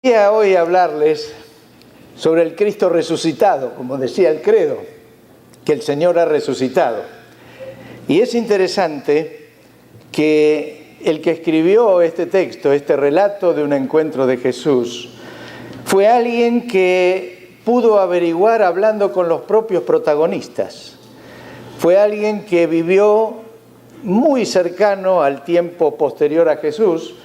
Quería hoy hablarles sobre el Cristo resucitado, como decía el credo, que el Señor ha resucitado. Y es interesante que el que escribió este texto, este relato de un encuentro de Jesús, fue alguien que pudo averiguar hablando con los propios protagonistas. Fue alguien que vivió muy cercano al tiempo posterior a Jesús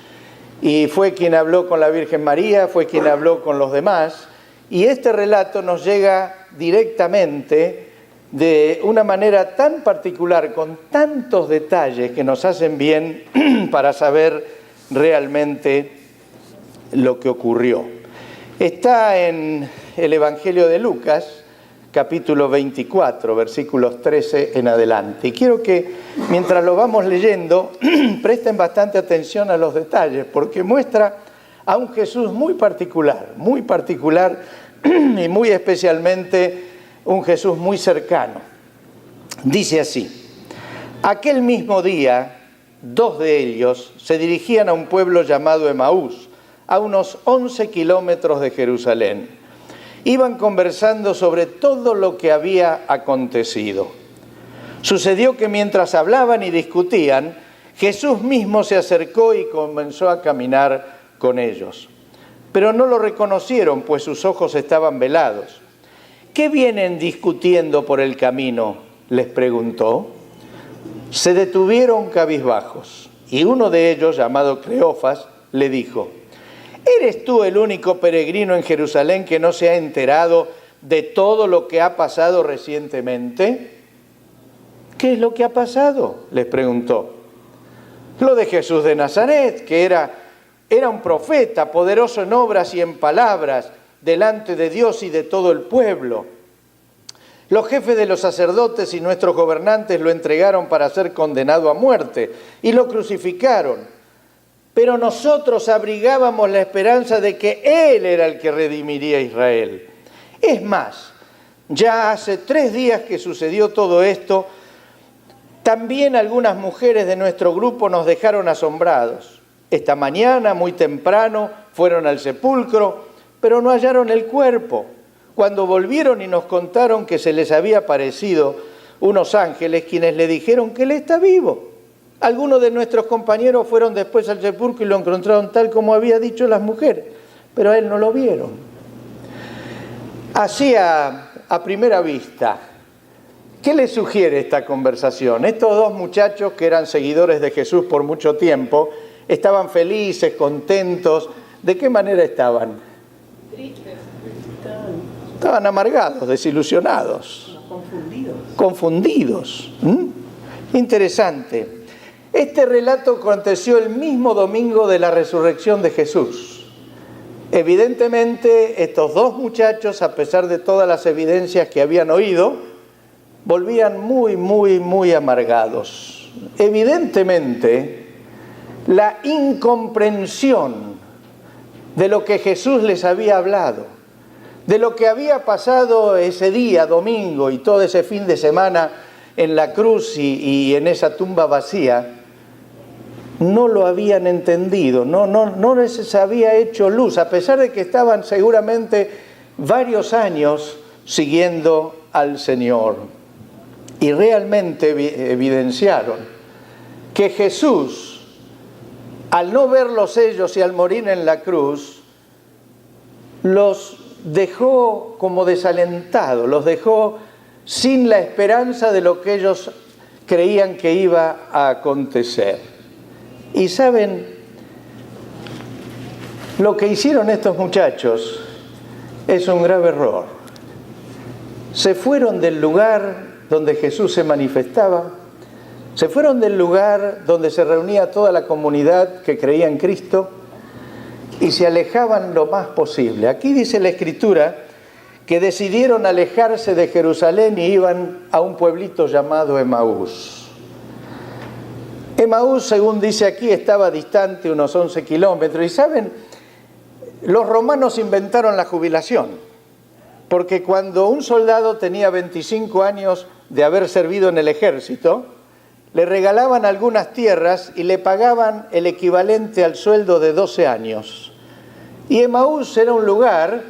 y fue quien habló con la Virgen María, fue quien habló con los demás. Y este relato nos llega directamente de una manera tan particular, con tantos detalles que nos hacen bien para saber realmente lo que ocurrió. Está en el Evangelio de Lucas, capítulo 24, versículos 13 en adelante. Y quiero que, mientras lo vamos leyendo, presten bastante atención a los detalles, porque muestra a un Jesús muy particular y muy especialmente un Jesús muy cercano. Dice así: aquel mismo día, dos de ellos se dirigían a un pueblo llamado Emaús, a unos 11 kilómetros de Jerusalén. Iban conversando sobre todo lo que había acontecido. Sucedió que mientras hablaban y discutían, Jesús mismo se acercó y comenzó a caminar con ellos. Pero no lo reconocieron, pues sus ojos estaban velados. ¿Qué vienen discutiendo por el camino?, les preguntó. Se detuvieron cabizbajos, y uno de ellos, llamado Cleofas, le dijo: ¿eres tú el único peregrino en Jerusalén que no se ha enterado de todo lo que ha pasado recientemente? ¿Qué es lo que ha pasado?, les preguntó. Lo de Jesús de Nazaret, que era un profeta, poderoso en obras y en palabras, delante de Dios y de todo el pueblo. Los jefes de los sacerdotes y nuestros gobernantes lo entregaron para ser condenado a muerte y lo crucificaron. Pero nosotros abrigábamos la esperanza de que Él era el que redimiría a Israel. Es más, ya hace 3 días que sucedió todo esto, también algunas mujeres de nuestro grupo nos dejaron asombrados. Esta mañana, muy temprano, fueron al sepulcro, pero no hallaron el cuerpo. Cuando volvieron y nos contaron que se les había aparecido unos ángeles, quienes le dijeron que Él está vivo. Algunos de nuestros compañeros fueron después al sepulcro y lo encontraron tal como había dicho las mujeres, pero a Él no lo vieron. Así a primera vista, ¿qué les sugiere esta conversación? Estos dos muchachos que eran seguidores de Jesús por mucho tiempo, estaban felices, contentos. ¿De qué manera estaban? Tristes. Estaban amargados, desilusionados. Confundidos. Interesante. Este relato aconteció el mismo domingo de la resurrección de Jesús. Evidentemente, estos dos muchachos, a pesar de todas las evidencias que habían oído, volvían muy amargados. Evidentemente, la incomprensión de lo que Jesús les había hablado, de lo que había pasado ese día, domingo, y todo ese fin de semana en la cruz y en esa tumba vacía, no lo habían entendido, no les había hecho luz, a pesar de que estaban seguramente varios años siguiendo al Señor. Y realmente evidenciaron que Jesús, al no verlos ellos y al morir en la cruz, los dejó como desalentados, los dejó sin la esperanza de lo que ellos creían que iba a acontecer. Y saben, lo que hicieron estos muchachos es un grave error. Se fueron del lugar donde Jesús se manifestaba, se fueron del lugar donde se reunía toda la comunidad que creía en Cristo y se alejaban lo más posible. Aquí dice la Escritura que decidieron alejarse de Jerusalén y iban a un pueblito llamado Emaús. Emaús, según dice aquí, estaba distante unos 11 kilómetros. Y saben, los romanos inventaron la jubilación, porque cuando un soldado tenía 25 años de haber servido en el ejército, le regalaban algunas tierras y le pagaban el equivalente al sueldo de 12 años. Y Emaús era un lugar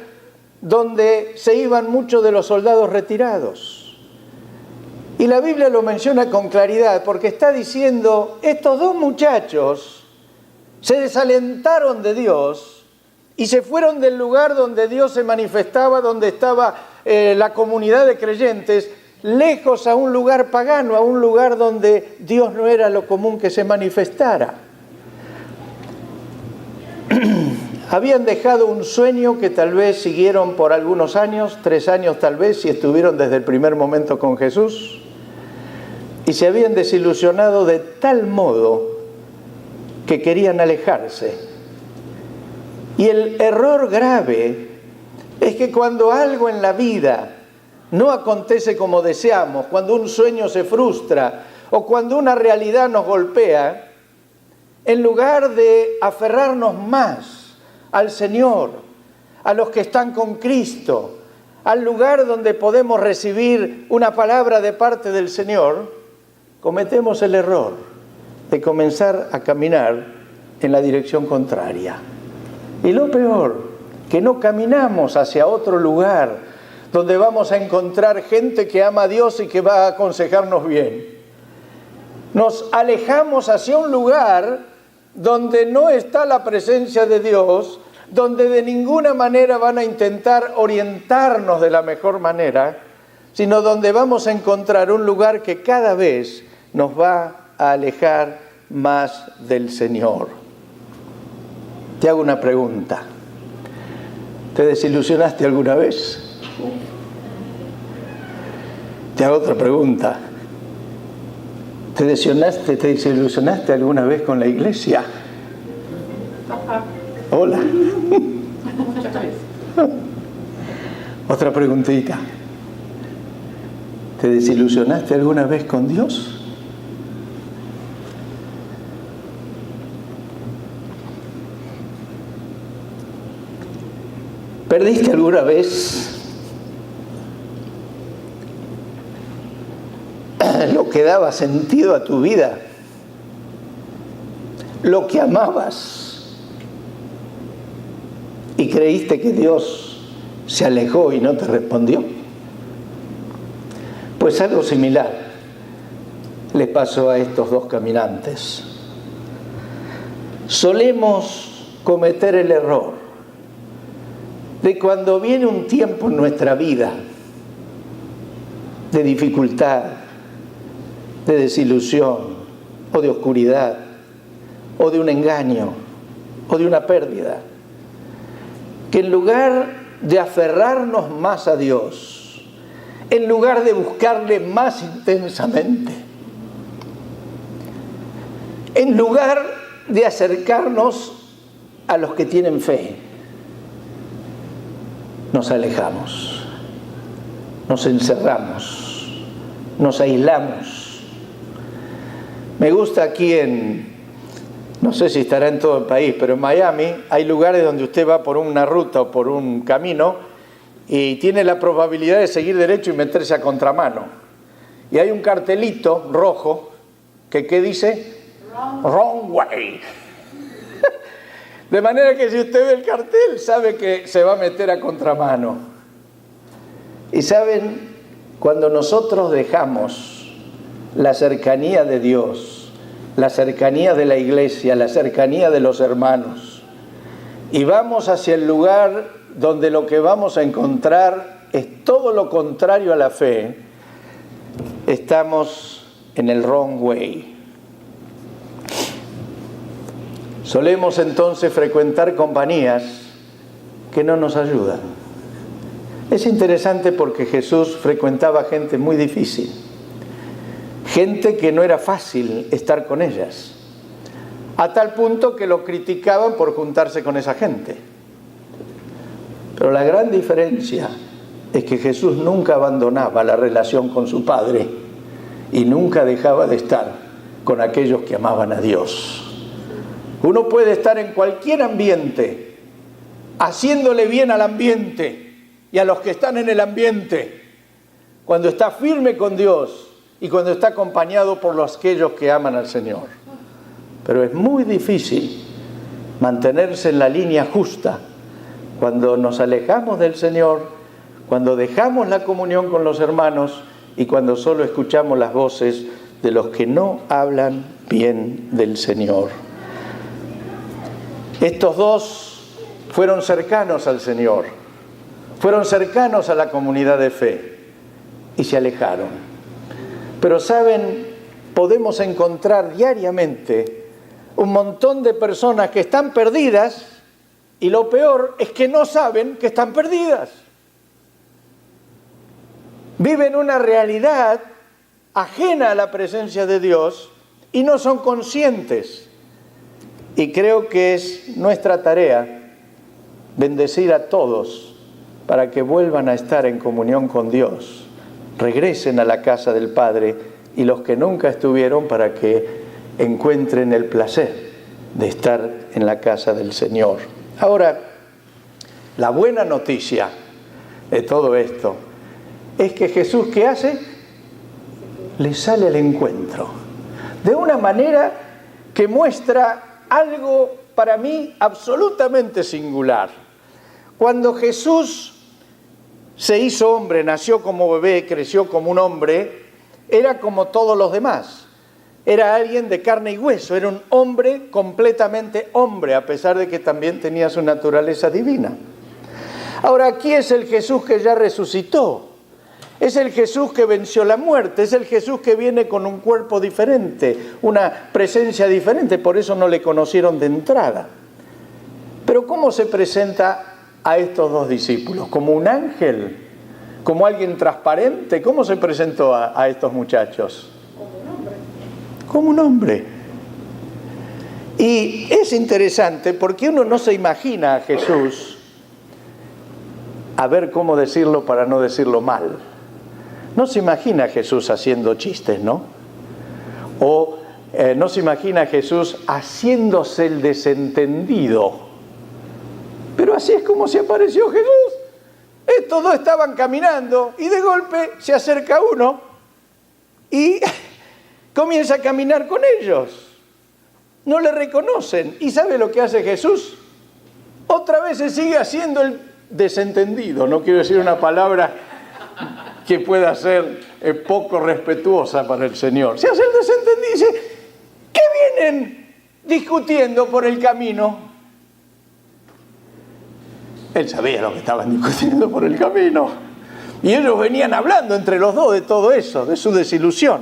donde se iban muchos de los soldados retirados. Y la Biblia lo menciona con claridad porque está diciendo, estos dos muchachos se desalentaron de Dios y se fueron del lugar donde Dios se manifestaba, donde estaba la comunidad de creyentes, lejos a un lugar pagano, a un lugar donde Dios no era lo común que se manifestara. Habían dejado un sueño que tal vez siguieron por algunos años, 3 años tal vez, si estuvieron desde el primer momento con Jesús, y se habían desilusionado de tal modo que querían alejarse. Y el error grave es que cuando algo en la vida no acontece como deseamos, cuando un sueño se frustra o cuando una realidad nos golpea, en lugar de aferrarnos más al Señor, a los que están con Cristo, al lugar donde podemos recibir una palabra de parte del Señor, cometemos el error de comenzar a caminar en la dirección contraria. Y lo peor, que no caminamos hacia otro lugar donde vamos a encontrar gente que ama a Dios y que va a aconsejarnos bien. Nos alejamos hacia un lugar donde no está la presencia de Dios, donde de ninguna manera van a intentar orientarnos de la mejor manera, sino donde vamos a encontrar un lugar que cada vez nos va a alejar más del Señor. Te hago una pregunta. ¿Te desilusionaste alguna vez? Te hago otra pregunta. ¿Te desilusionaste alguna vez con la iglesia? Hola. Muchas veces. Otra preguntita. ¿Te desilusionaste alguna vez con Dios? ¿Perdiste alguna vez lo que daba sentido a tu vida? Lo que amabas. ¿Y creíste que Dios se alejó y no te respondió? Pues algo similar le pasó a estos dos caminantes. Solemos cometer el error de cuando viene un tiempo en nuestra vida de dificultad, de desilusión, o de oscuridad, o de un engaño, o de una pérdida, que en lugar de aferrarnos más a Dios, en lugar de buscarle más intensamente, en lugar de acercarnos a los que tienen fe, nos alejamos, nos encerramos, nos aislamos. Me gusta aquí no sé si estará en todo el país, pero en Miami hay lugares donde usted va por una ruta o por un camino y tiene la probabilidad de seguir derecho y meterse a contramano. Y hay un cartelito rojo que ¿qué dice? Wrong way. De manera que si usted ve el cartel, sabe que se va a meter a contramano. Y saben, cuando nosotros dejamos la cercanía de Dios, la cercanía de la iglesia, la cercanía de los hermanos, y vamos hacia el lugar donde lo que vamos a encontrar es todo lo contrario a la fe, estamos en el wrong way. Solemos entonces frecuentar compañías que no nos ayudan. Es interesante porque Jesús frecuentaba gente muy difícil, gente que no era fácil estar con ellas, a tal punto que lo criticaban por juntarse con esa gente. Pero la gran diferencia es que Jesús nunca abandonaba la relación con su Padre y nunca dejaba de estar con aquellos que amaban a Dios. Uno puede estar en cualquier ambiente, haciéndole bien al ambiente y a los que están en el ambiente, cuando está firme con Dios y cuando está acompañado por aquellos que aman al Señor. Pero es muy difícil mantenerse en la línea justa cuando nos alejamos del Señor, cuando dejamos la comunión con los hermanos y cuando solo escuchamos las voces de los que no hablan bien del Señor. Estos dos fueron cercanos al Señor, fueron cercanos a la comunidad de fe y se alejaron. Pero saben, podemos encontrar diariamente un montón de personas que están perdidas y lo peor es que no saben que están perdidas. Viven una realidad ajena a la presencia de Dios y no son conscientes. Y creo que es nuestra tarea bendecir a todos para que vuelvan a estar en comunión con Dios, regresen a la casa del Padre, y los que nunca estuvieron para que encuentren el placer de estar en la casa del Señor. Ahora, la buena noticia de todo esto es que Jesús, ¿qué hace? Le sale al encuentro de una manera que muestra algo para mí absolutamente singular. Cuando Jesús se hizo hombre, nació como bebé, creció como un hombre, era como todos los demás. Era alguien de carne y hueso, era un hombre completamente hombre, a pesar de que también tenía su naturaleza divina. Ahora, aquí es el Jesús que ya resucitó. Es el Jesús que venció la muerte, es el Jesús que viene con un cuerpo diferente, una presencia diferente, por eso no le conocieron de entrada. Pero ¿cómo se presenta a estos dos discípulos? ¿Como un ángel? ¿Como alguien transparente? ¿Cómo se presentó a estos muchachos? Como un hombre. Como un hombre. Y es interesante porque uno no se imagina a Jesús, a ver cómo decirlo para no decirlo mal. No se imagina a Jesús haciendo chistes, ¿no? O no se imagina a Jesús haciéndose el desentendido. Pero así es como se apareció Jesús. Estos dos estaban caminando y de golpe se acerca uno y comienza a caminar con ellos. No le reconocen. ¿Y sabe lo que hace Jesús? Otra vez se sigue haciendo el desentendido. No quiero decir una palabra que pueda ser poco respetuosa para el Señor. Se hace el desentendido y dice, ¿qué vienen discutiendo por el camino? Él sabía lo que estaban discutiendo por el camino. Y ellos venían hablando entre los dos de todo eso, de su desilusión.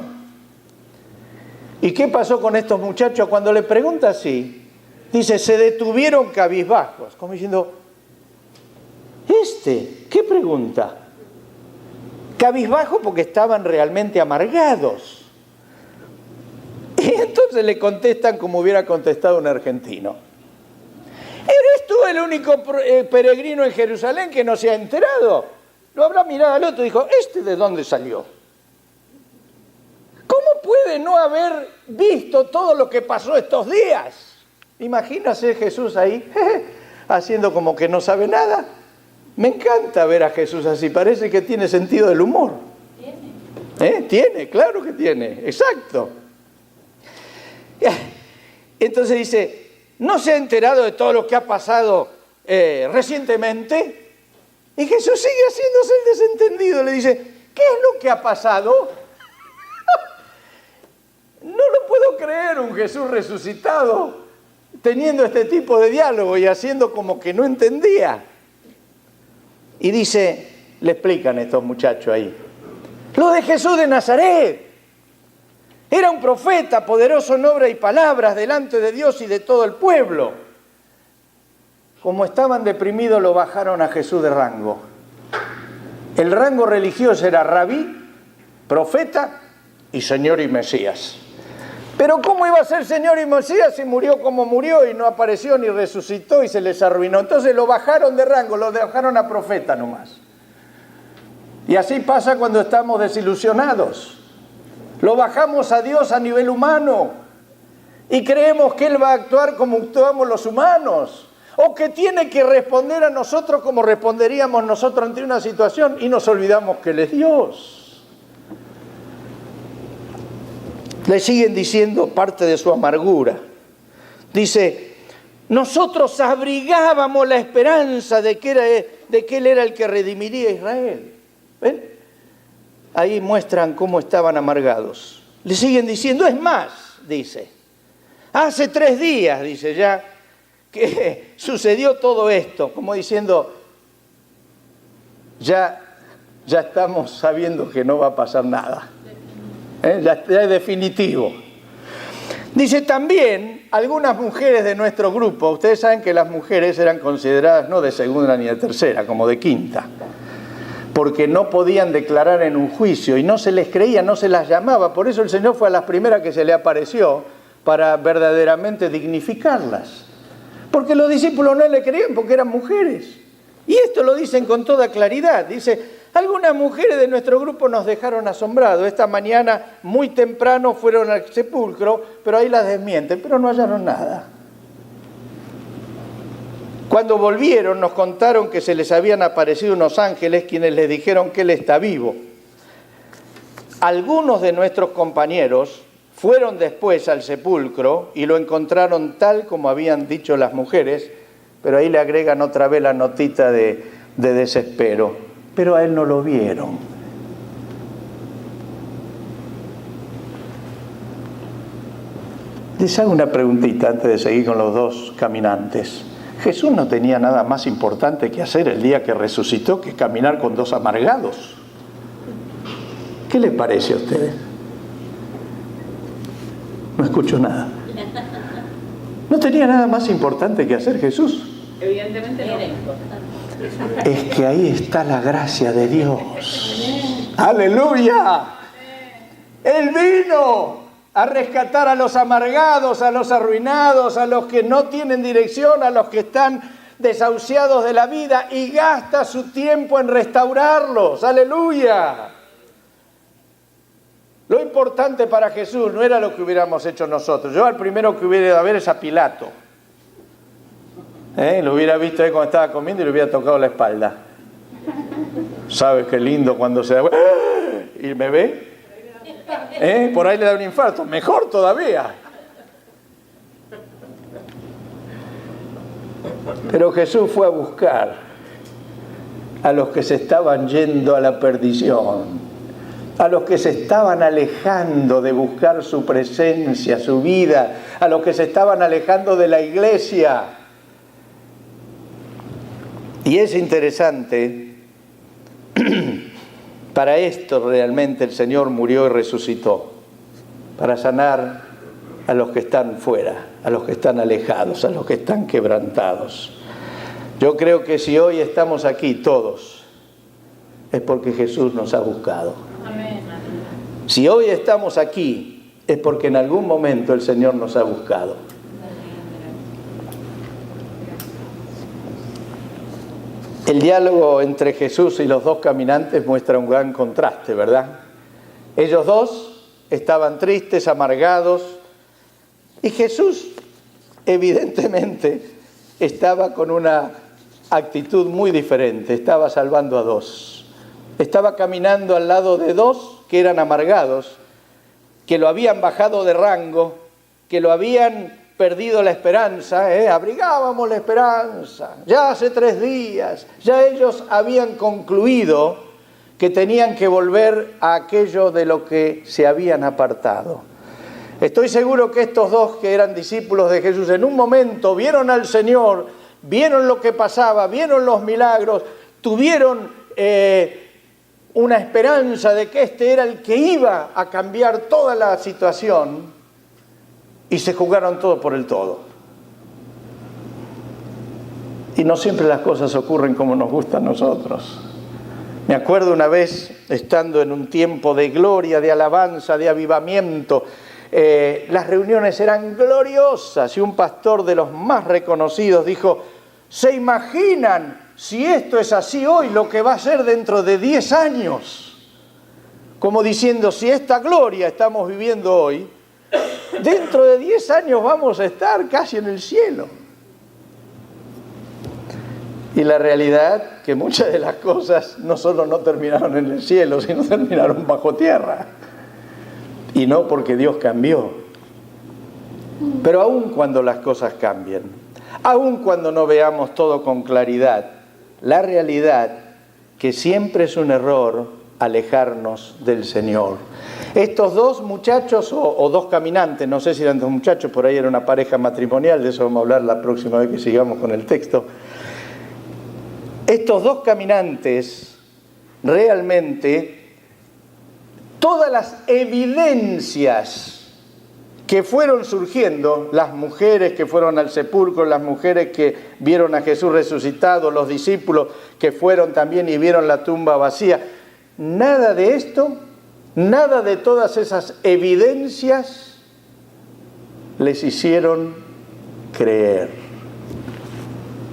¿Y qué pasó con estos muchachos? Cuando le pregunta así, dice, se detuvieron cabizbajos, como diciendo, ¿qué pregunta? Cabizbajo porque estaban realmente amargados. Y entonces le contestan como hubiera contestado un argentino. ¿Eres tú el único peregrino en Jerusalén que no se ha enterado? Lo habrá mirado al otro y dijo, ¿de dónde salió? ¿Cómo puede no haber visto todo lo que pasó estos días? Imagínase Jesús ahí, haciendo como que no sabe nada. Me encanta ver a Jesús así, parece que tiene sentido del humor. ¿Tiene? Tiene, claro que tiene, exacto. Entonces dice, ¿no se ha enterado de todo lo que ha pasado recientemente? Y Jesús sigue haciéndose el desentendido, le dice, ¿qué es lo que ha pasado? No lo puedo creer, un Jesús resucitado, teniendo este tipo de diálogo y haciendo como que no entendía. Y dice, le explican estos muchachos ahí, lo de Jesús de Nazaret. Era un profeta, poderoso en obra y palabras delante de Dios y de todo el pueblo. Como estaban deprimidos, lo bajaron a Jesús de rango. El rango religioso era rabí, profeta y Señor y Mesías. Pero ¿cómo iba a ser Señor y Mesías si murió como murió y no apareció ni resucitó y se les arruinó? Entonces lo bajaron de rango, lo dejaron a profeta nomás. Y así pasa cuando estamos desilusionados. Lo bajamos a Dios a nivel humano y creemos que Él va a actuar como actuamos los humanos o que tiene que responder a nosotros como responderíamos nosotros ante una situación y nos olvidamos que Él es Dios. Le siguen diciendo parte de su amargura. Dice, nosotros abrigábamos la esperanza de que Él era el que redimiría a Israel. ¿Ven? Ahí muestran cómo estaban amargados. Le siguen diciendo, es más, dice, hace 3 días, dice ya, que sucedió todo esto, como diciendo, ya estamos sabiendo que no va a pasar nada. Ya es definitivo. Dice también, algunas mujeres de nuestro grupo, ustedes saben que las mujeres eran consideradas no de segunda ni de tercera, como de quinta, porque no podían declarar en un juicio y no se les creía, no se las llamaba. Por eso el Señor fue a las primeras que se le apareció para verdaderamente dignificarlas. Porque los discípulos no le creían porque eran mujeres. Y esto lo dicen con toda claridad. Dice, algunas mujeres de nuestro grupo nos dejaron asombrados. Esta mañana, muy temprano, fueron al sepulcro, pero ahí las desmienten, pero no hallaron nada. Cuando volvieron, nos contaron que se les habían aparecido unos ángeles quienes les dijeron que Él está vivo. Algunos de nuestros compañeros fueron después al sepulcro y lo encontraron tal como habían dicho las mujeres, pero ahí le agregan otra vez la notita de desespero. Pero a Él no lo vieron. Les hago una preguntita antes de seguir con los 2 caminantes. Jesús no tenía nada más importante que hacer el día que resucitó que caminar con 2 amargados. ¿Qué les parece a ustedes? No escucho nada. ¿No tenía nada más importante que hacer Jesús? Evidentemente no. Es que ahí está la gracia de Dios. ¡Aleluya! Él vino a rescatar a los amargados, a los arruinados, a los que no tienen dirección, a los que están desahuciados de la vida y gasta su tiempo en restaurarlos. ¡Aleluya! Lo importante para Jesús no era lo que hubiéramos hecho nosotros. Yo al primero que hubiera ido a ver es a Pilato. Lo hubiera visto ahí cuando estaba comiendo y le hubiera tocado la espalda. ¿Sabes qué lindo cuando se da? ¿Y me ve? Por ahí le da un infarto. Mejor todavía. Pero Jesús fue a buscar a los que se estaban yendo a la perdición, a los que se estaban alejando de buscar su presencia, su vida, a los que se estaban alejando de la iglesia. Y es interesante, para esto realmente el Señor murió y resucitó, para sanar a los que están fuera, a los que están alejados, a los que están quebrantados. Yo creo que si hoy estamos aquí todos, es porque Jesús nos ha buscado. Amén. Si hoy estamos aquí, es porque en algún momento el Señor nos ha buscado. El diálogo entre Jesús y los 2 caminantes muestra un gran contraste, ¿verdad? Ellos 2 estaban tristes, amargados, y Jesús evidentemente estaba con una actitud muy diferente, estaba salvando a 2. Estaba caminando al lado de 2 que eran amargados, que lo habían bajado de rango, que lo habían perdido la esperanza, abrigábamos la esperanza, ya hace 3 días, ya ellos habían concluido que tenían que volver a aquello de lo que se habían apartado. Estoy seguro que estos 2 que eran discípulos de Jesús en un momento vieron al Señor, vieron lo que pasaba, vieron los milagros, tuvieron una esperanza de que este era el que iba a cambiar toda la situación. Y se jugaron todo por el todo. Y no siempre las cosas ocurren como nos gusta a nosotros. Me acuerdo una vez, estando en un tiempo de gloria, de alabanza, de avivamiento, las reuniones eran gloriosas y un pastor de los más reconocidos dijo, ¿se imaginan si esto es así hoy, lo que va a ser dentro de 10 años? Como diciendo, si esta gloria estamos viviendo hoy, dentro de 10 años vamos a estar casi en el cielo. Y la realidad que muchas de las cosas no solo no terminaron en el cielo, sino terminaron bajo tierra. Y no porque Dios cambió. Pero aun cuando las cosas cambien, Aun cuando no veamos todo con claridad, la realidad que siempre es un error alejarnos del Señor. Estos dos muchachos o dos caminantes, no sé si eran dos muchachos, por ahí era una pareja matrimonial, de eso vamos a hablar la próxima vez que sigamos con el texto. Estos dos caminantes realmente, todas las evidencias que fueron surgiendo, las mujeres que fueron al sepulcro, las mujeres que vieron a Jesús resucitado, los discípulos que fueron también y vieron la tumba vacía, nada de esto, nada de todas esas evidencias les hicieron creer.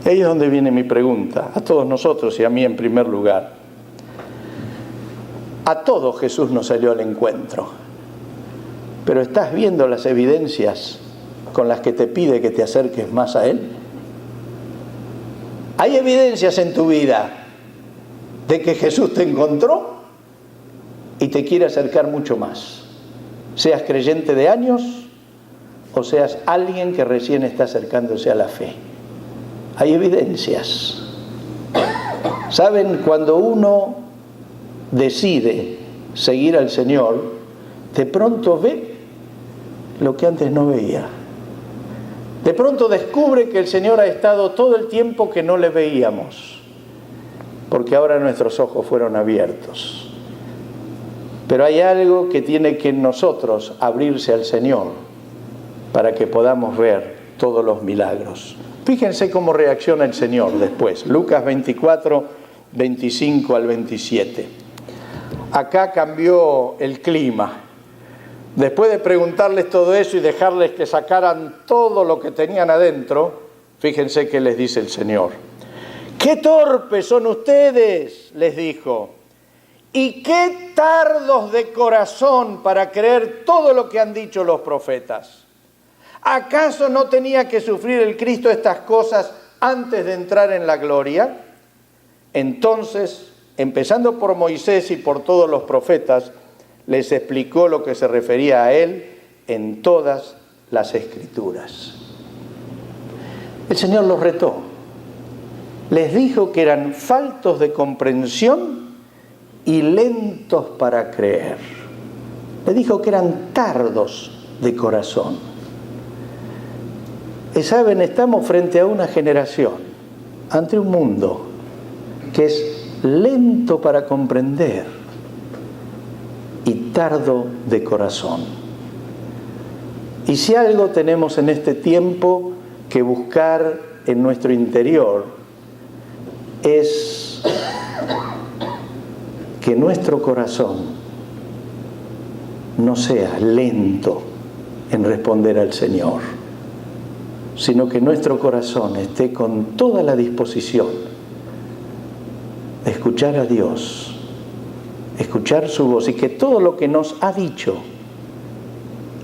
Ahí es donde viene mi pregunta, a todos nosotros y a mí en primer lugar. A todos Jesús nos salió al encuentro, pero ¿estás viendo las evidencias con las que te pide que te acerques más a Él? ¿Hay evidencias en tu vida de que Jesús te encontró y te quiere acercar mucho más? Seas creyente de años o seas alguien que recién está acercándose a la fe. Hay evidencias. ¿Saben? Cuando uno decide seguir al Señor, de pronto ve lo que antes no veía. De pronto descubre que el Señor ha estado todo el tiempo que no le veíamos, porque ahora nuestros ojos fueron abiertos. Pero hay algo que tiene que en nosotros abrirse al Señor para que podamos ver todos los milagros. Fíjense cómo reacciona el Señor después. Lucas 24, 25 al 27. Acá cambió el clima. Después de preguntarles todo eso y dejarles que sacaran todo lo que tenían adentro, fíjense qué les dice el Señor. ¡Qué torpes son ustedes!, les dijo. ¡Y qué tardos de corazón para creer todo lo que han dicho los profetas! ¿Acaso no tenía que sufrir el Cristo estas cosas antes de entrar en la gloria? Entonces, empezando por Moisés y por todos los profetas, les explicó lo que se refería a Él en todas las Escrituras. El Señor los retó. Les dijo que eran faltos de comprensión y lentos para creer. Les dijo que eran tardos de corazón. Y saben, estamos frente a una generación, ante un mundo que es lento para comprender y tardo de corazón. Y si algo tenemos en este tiempo que buscar en nuestro interior es que nuestro corazón no sea lento en responder al Señor, sino que nuestro corazón esté con toda la disposición de escuchar a Dios, escuchar su voz y que todo lo que nos ha dicho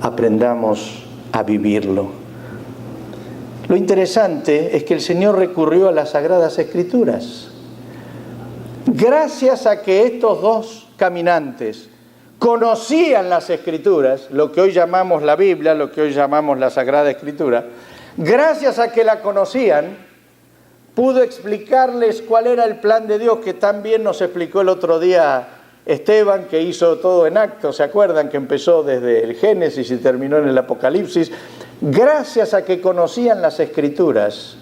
aprendamos a vivirlo. Lo interesante es que el Señor recurrió a las Sagradas Escrituras. Gracias a que estos dos caminantes conocían las Escrituras, lo que hoy llamamos la Biblia, lo que hoy llamamos la Sagrada Escritura, gracias a que la conocían, pudo explicarles cuál era el plan de Dios, que tan bien nos explicó el otro día Esteban, que hizo todo en acto. ¿Se acuerdan que empezó desde el Génesis y terminó en el Apocalipsis? Gracias a que conocían las Escrituras,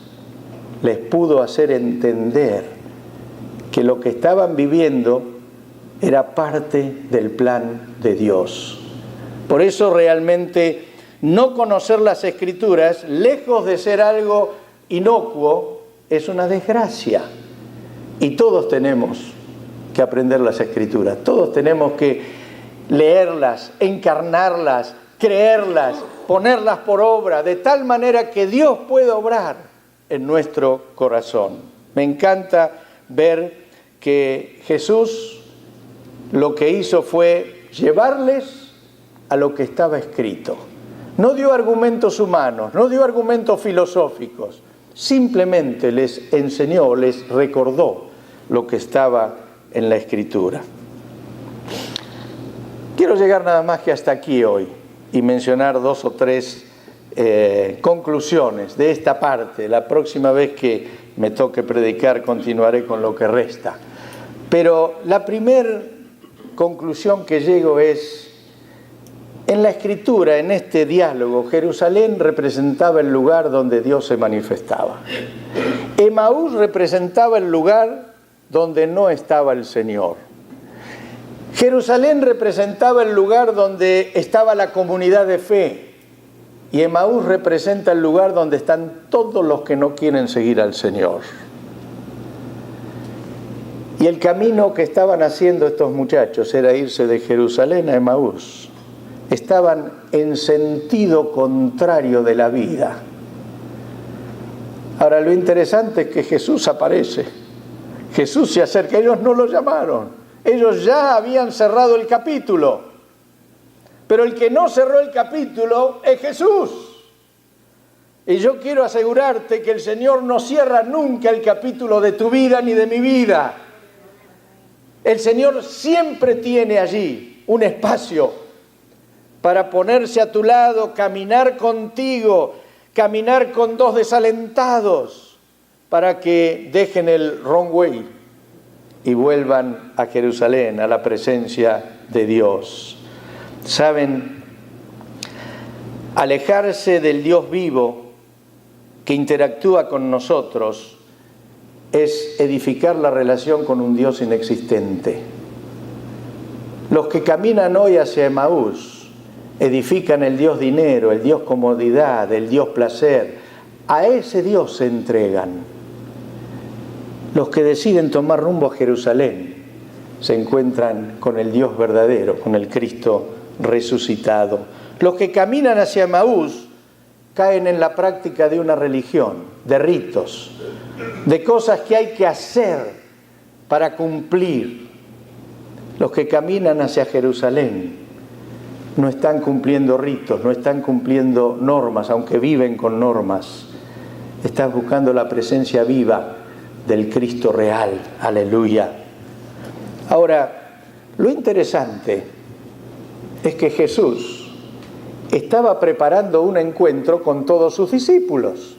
les pudo hacer entender que lo que estaban viviendo era parte del plan de Dios. Por eso realmente no conocer las Escrituras, lejos de ser algo inocuo, es una desgracia. Y todos tenemos que aprender las Escrituras. Todos tenemos que leerlas, encarnarlas, creerlas, ponerlas por obra, de tal manera que Dios pueda obrar en nuestro corazón. Me encanta ver que Jesús lo que hizo fue llevarles a lo que estaba escrito. No dio argumentos humanos, no dio argumentos filosóficos, simplemente les enseñó, les recordó lo que estaba en la Escritura. Quiero llegar nada más que hasta aquí hoy y mencionar dos o tres conclusiones de esta parte. La próxima vez que me toque predicar continuaré con lo que resta. Pero la primera conclusión que llego es, en la Escritura, en este diálogo, Jerusalén representaba el lugar donde Dios se manifestaba. Emaús representaba el lugar donde no estaba el Señor. Jerusalén representaba el lugar donde estaba la comunidad de fe. Y Emaús representa el lugar donde están todos los que no quieren seguir al Señor. Y el camino que estaban haciendo estos muchachos era irse de Jerusalén a Emaús. Estaban en sentido contrario de la vida. Ahora, lo interesante es que Jesús aparece. Jesús se acerca. Ellos no lo llamaron. Ellos ya habían cerrado el capítulo. Pero el que no cerró el capítulo es Jesús. Y yo quiero asegurarte que el Señor no cierra nunca el capítulo de tu vida ni de mi vida. El Señor siempre tiene allí un espacio para ponerse a tu lado, caminar contigo, caminar con dos desalentados, para que dejen el wrong way y vuelvan a Jerusalén, a la presencia de Dios. Saben, alejarse del Dios vivo que interactúa con nosotros es edificar la relación con un Dios inexistente. Los que caminan hoy hacia Emaús edifican el Dios dinero, el Dios comodidad, el Dios placer. A ese Dios se entregan. Los que deciden tomar rumbo a Jerusalén se encuentran con el Dios verdadero, con el Cristo resucitado. Los que caminan hacia Emaús caen en la práctica de una religión, de ritos, de cosas que hay que hacer para cumplir. Los que caminan hacia Jerusalén no están cumpliendo ritos, no están cumpliendo normas, aunque viven con normas. Están buscando la presencia viva del Cristo real. Aleluya. Ahora, lo interesante es que Jesús estaba preparando un encuentro con todos sus discípulos.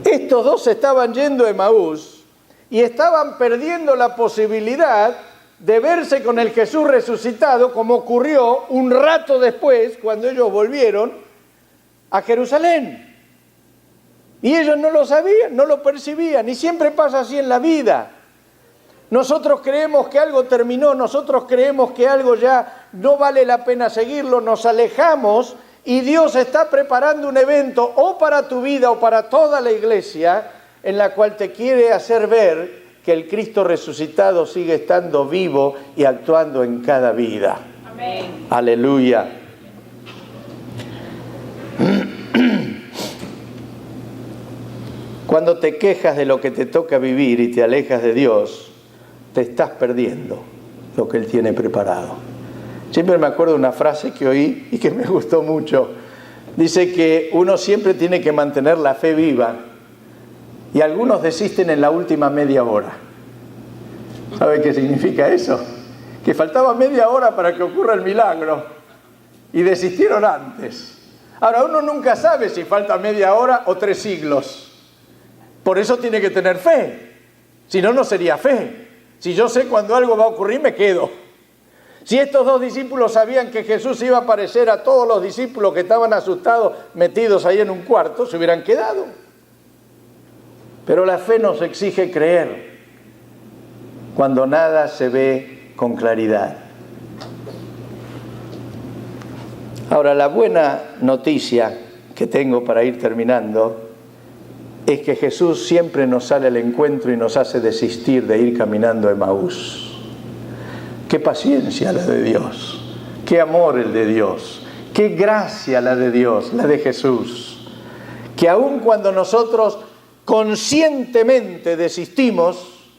Estos dos estaban yendo a Emaús y estaban perdiendo la posibilidad de verse con el Jesús resucitado, como ocurrió un rato después, cuando ellos volvieron a Jerusalén. Y ellos no lo sabían, no lo percibían, y siempre pasa así en la vida. Nosotros creemos que algo terminó, nosotros creemos que algo ya no vale la pena seguirlo, nos alejamos y Dios está preparando un evento o para tu vida o para toda la iglesia en la cual te quiere hacer ver que el Cristo resucitado sigue estando vivo y actuando en cada vida. Amén. Aleluya. Cuando te quejas de lo que te toca vivir y te alejas de Dios, te estás perdiendo lo que Él tiene preparado. Siempre me acuerdo de una frase que oí y que me gustó mucho. Dice que uno siempre tiene que mantener la fe viva y algunos desisten en la última media hora. ¿Sabe qué significa eso? Que faltaba media hora para que ocurra el milagro y desistieron antes. Ahora, uno nunca sabe si falta media hora o 3 siglos. Por eso tiene que tener fe. Si no, no sería fe. Si yo sé cuándo algo va a ocurrir, me quedo. Si estos 2 discípulos sabían que Jesús iba a aparecer a todos los discípulos que estaban asustados, metidos ahí en un cuarto, se hubieran quedado. Pero la fe nos exige creer cuando nada se ve con claridad. Ahora, la buena noticia que tengo para ir terminando es que Jesús siempre nos sale al encuentro y nos hace desistir de ir caminando a Emaús. Qué paciencia la de Dios, qué amor el de Dios, qué gracia la de Dios, la de Jesús. Que aun cuando nosotros conscientemente desistimos,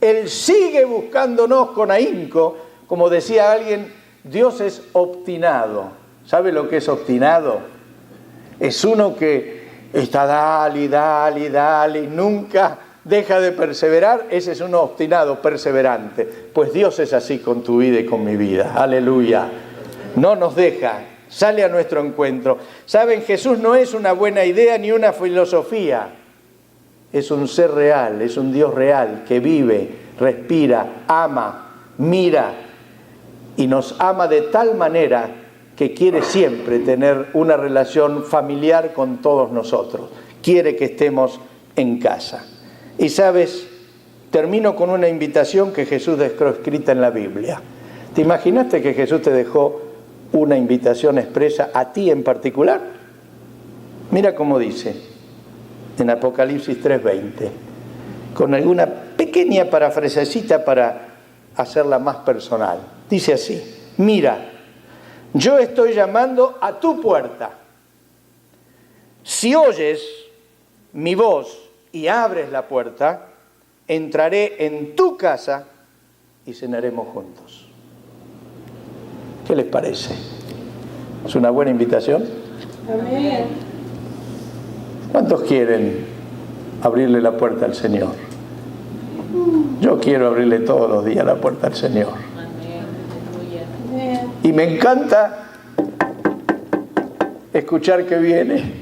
Él sigue buscándonos con ahínco. Como decía alguien, Dios es obstinado. ¿Sabe lo que es obstinado? Es uno que está dale, y nunca deja de perseverar. Ese es un obstinado, perseverante. Pues Dios es así con tu vida y con mi vida. Aleluya. No nos deja sale a nuestro encuentro. Saben, Jesús no es una buena idea ni una filosofía. Es un ser real, es un Dios real que vive, respira, ama, mira y nos ama de tal manera que quiere siempre tener una relación familiar con todos nosotros. Quiere que estemos en casa. Y sabes, termino con una invitación que Jesús dejó escrita en la Biblia. ¿Te imaginaste que Jesús te dejó una invitación expresa a ti en particular? Mira cómo dice en Apocalipsis 3:20, con alguna pequeña parafrasecita para hacerla más personal. Dice así: mira, yo estoy llamando a tu puerta. Si oyes mi voz y abres la puerta, entraré en tu casa y cenaremos juntos. ¿Qué les parece? ¿Es una buena invitación? Amén. ¿Cuántos quieren abrirle la puerta al Señor? Yo quiero abrirle todos los días la puerta al Señor. Y me encanta escuchar que viene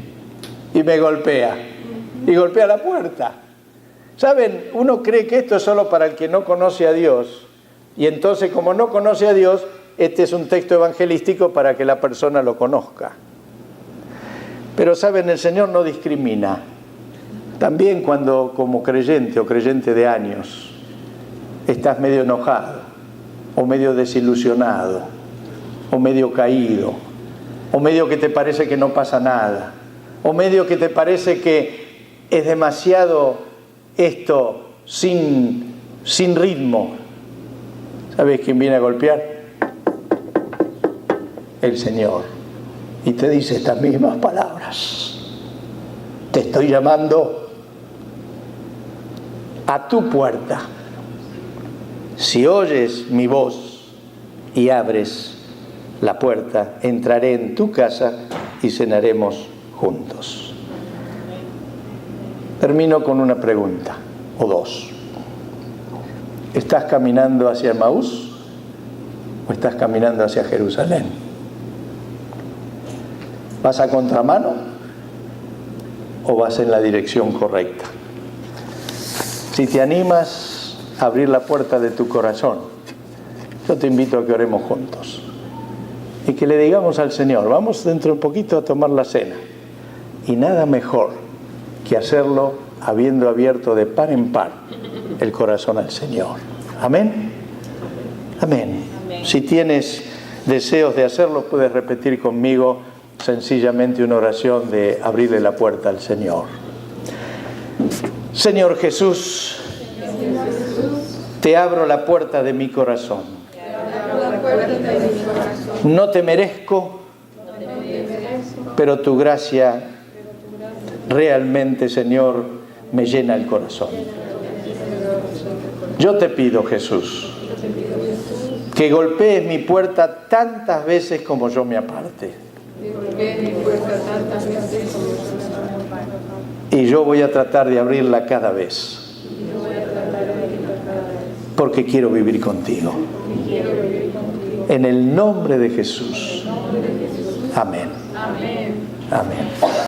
y me golpea. Y golpea la puerta. ¿Saben? Uno cree que esto es solo para el que no conoce a Dios. Y entonces, como no conoce a Dios, este es un texto evangelístico para que la persona lo conozca. Pero saben, el Señor no discrimina. También cuando como creyente o creyente de años estás medio enojado, o medio desilusionado, o medio caído, o medio que te parece que no pasa nada, o medio que te parece que es demasiado esto sin ritmo. ¿Sabes quién viene a golpear? El Señor. Y te dice estas mismas palabras. Te estoy llamando a tu puerta. Si oyes mi voz y abres la puerta, entraré en tu casa y cenaremos juntos. Termino con una pregunta o dos. ¿Estás caminando hacia Emaús o estás caminando hacia Jerusalén? ¿Vas a contramano o vas en la dirección correcta? Si te animas a abrir la puerta de tu corazón, yo te invito a que oremos juntos y que le digamos al Señor: vamos dentro de un poquito a tomar la cena. Y nada mejor que hacerlo habiendo abierto de par en par el corazón al Señor. ¿Amén? Amén. Si tienes deseos de hacerlo, puedes repetir conmigo sencillamente una oración de abrirle la puerta al Señor. Señor Jesús, te abro la puerta de mi corazón. No te merezco, pero tu gracia realmente, Señor, me llena el corazón. Yo te pido, Jesús, que golpees mi puerta tantas veces como yo me aparte. Y yo voy a tratar de abrirla cada vez, porque quiero vivir contigo. En el nombre de Jesús. Amén. Amén.